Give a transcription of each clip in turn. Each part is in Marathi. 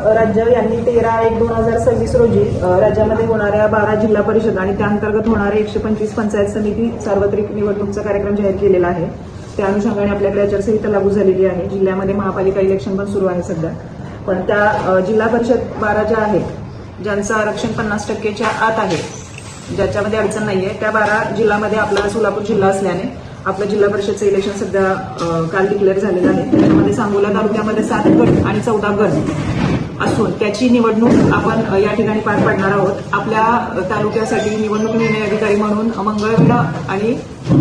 राज्य यांनी 13/1/2026 रोजी राज्यामध्ये होणाऱ्या 12 जिल्हा परिषद आणि त्या अंतर्गत होणारे 125 पंचायत समिती सार्वत्रिक निवडणूकचा कार्यक्रम जाहीर केलेला आहे. त्या अनुषंगाने आपल्याकडे आचारसंहिता लागू झालेली आहे. जिल्ह्यामध्ये महापालिका इलेक्शन पण सुरू आहे सध्या. पण त्या जिल्हा परिषद 12 ज्या आहेत, ज्यांचं आरक्षण 50%च्या आत आहे, ज्याच्यामध्ये अडचण नाहीये, त्या 12 जिल्ह्यामध्ये आपला सोलापूर जिल्हा असल्याने आपलं जिल्हा परिषदचं इलेक्शन सध्या काल डिक्लेअर झालेलं आहे. त्याच्यामध्ये सांगोला तालुक्यामध्ये 7 गट आणि 14 गट असून त्याची निवडणूक आपण या ठिकाणी पार पाडणार आहोत. आपल्या तालुक्यासाठी निवडणूक निर्णय अधिकारी म्हणून मंगळवेढा आणि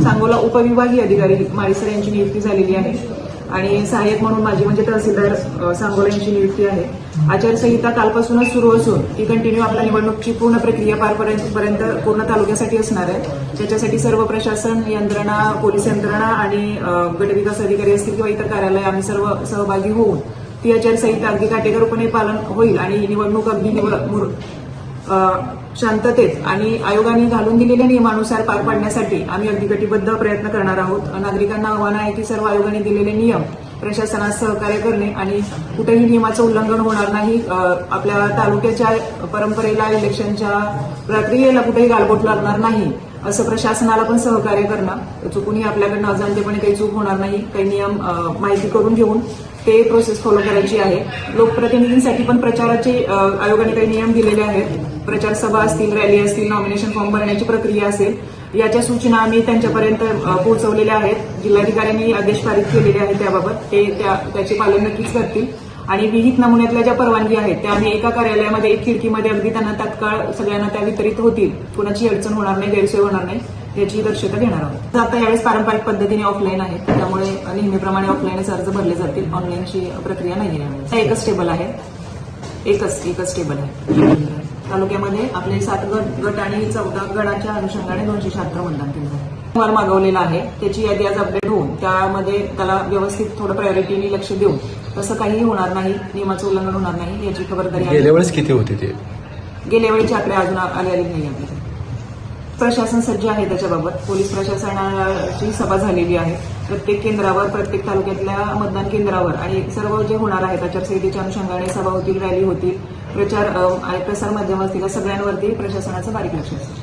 सांगोला उपविभागीय अधिकारी माळीसर यांची नियुक्ती झालेली आहे आणि सहाय्यक म्हणून माझी म्हणजे तहसीलदार सांगोला यांची नियुक्ती आहे. आचारसंहिता कालपासूनच सुरू असून ती कंटिन्यू आपल्या निवडणुकीची पूर्ण प्रक्रिया पारपर्यंत पूर्ण तालुक्यासाठी असणार आहे. त्याच्यासाठी सर्व प्रशासन यंत्रणा, पोलीस यंत्रणा आणि गटविकास अधिकारी असतील किंवा इतर कार्यालय आम्ही सर्व सहभागी होऊन ती आचारसंहिता अगदी काटेकोरपणे पालन होईल आणि निवडणूक अगदी शांततेत आणि आयोगाने घालून दिलेल्या नियमानुसार पार पाडण्यासाठी आम्ही अगदी कटिबद्ध प्रयत्न करणार आहोत. नागरिकांना आव्हान आहे की सर्व आयोगाने दिलेले नियम प्रशासनास सहकार्य करणे आणि कुठेही नियमाचं उल्लंघन होणार नाही. आपल्या तालुक्याच्या परंपरेला, इलेक्शनच्या प्रक्रियेला कुठेही गालबोट लागणार नाही असं प्रशासनाला पण सहकार्य करणं. चुकूनही आपल्याकडनं अजाणतेपणे काही चूक होणार नाही. काही नियम माहिती करून घेऊन ते प्रोसेस फॉलो करायची आहे. लोकप्रतिनिधींसाठी पण प्रचाराचे आयोगाने काही नियम दिलेले आहेत. प्रचार सभा असतील, रॅली असतील, नॉमिनेशन फॉर्म भरण्याची प्रक्रिया असेल, याच्या सूचना आम्ही त्यांच्यापर्यंत पोहोचवलेल्या आहेत. जिल्हाधिकाऱ्यांनी आदेश पारित केलेले आहेत त्याबाबत. ते त्याचे पालन नक्कीच करतील आणि विहित नमुन्यातल्या ज्या परवानगी आहेत त्या आम्ही एका कार्यालयामध्ये, एक खिडकीमध्ये अगदी त्यांना तात्काळ सगळ्यांना त्या वितरित होतील. कुणाची अडचण होणार नाही, गैरसोय होणार नाही याची दक्षता घेणार आहोत. आता यावेळेस पारंपरिक पद्धतीने ऑफलाईन आहे, त्यामुळे नेहमीप्रमाणे ऑफलाईनच अर्ज भरले जातील. ऑनलाईनची प्रक्रिया नाही आहे. एकच टेबल आहे, एकच टेबल आहे. तालुक्यामध्ये आपले 7 गट आणि 14 गटाच्या अनुषंगाने 276 मतदान केंद्र मला मागवलेला आहे. त्याची यादी आज अपडेट होऊन त्यामध्ये त्याला व्यवस्थित थोडं प्रायोरिटीने लक्ष देऊन तसं काहीही होणार नाही, नियमाचं उल्लंघन होणार नाही याची खबरदारी. गेल्या वेळेस किती होते ते? गेल्या वेळेची आकडे अजून आलेले नाही आपल्याकडे. प्रशासन सज्ज आहे त्याच्याबाबत. पोलीस प्रशासनाची सभा झालेली आहे. प्रत्येक केंद्रावर, प्रत्येक तालुक्यातल्या मतदान केंद्रावर आणि सर्व जे होणार आहेत आचारसंहितेच्या अनुषंगाने सभा होतील, रॅली होतील, प्रचार आणि प्रसार माध्यम असतील, सगळ्यांवरती प्रशासनाचं बारीक लक्ष असेल.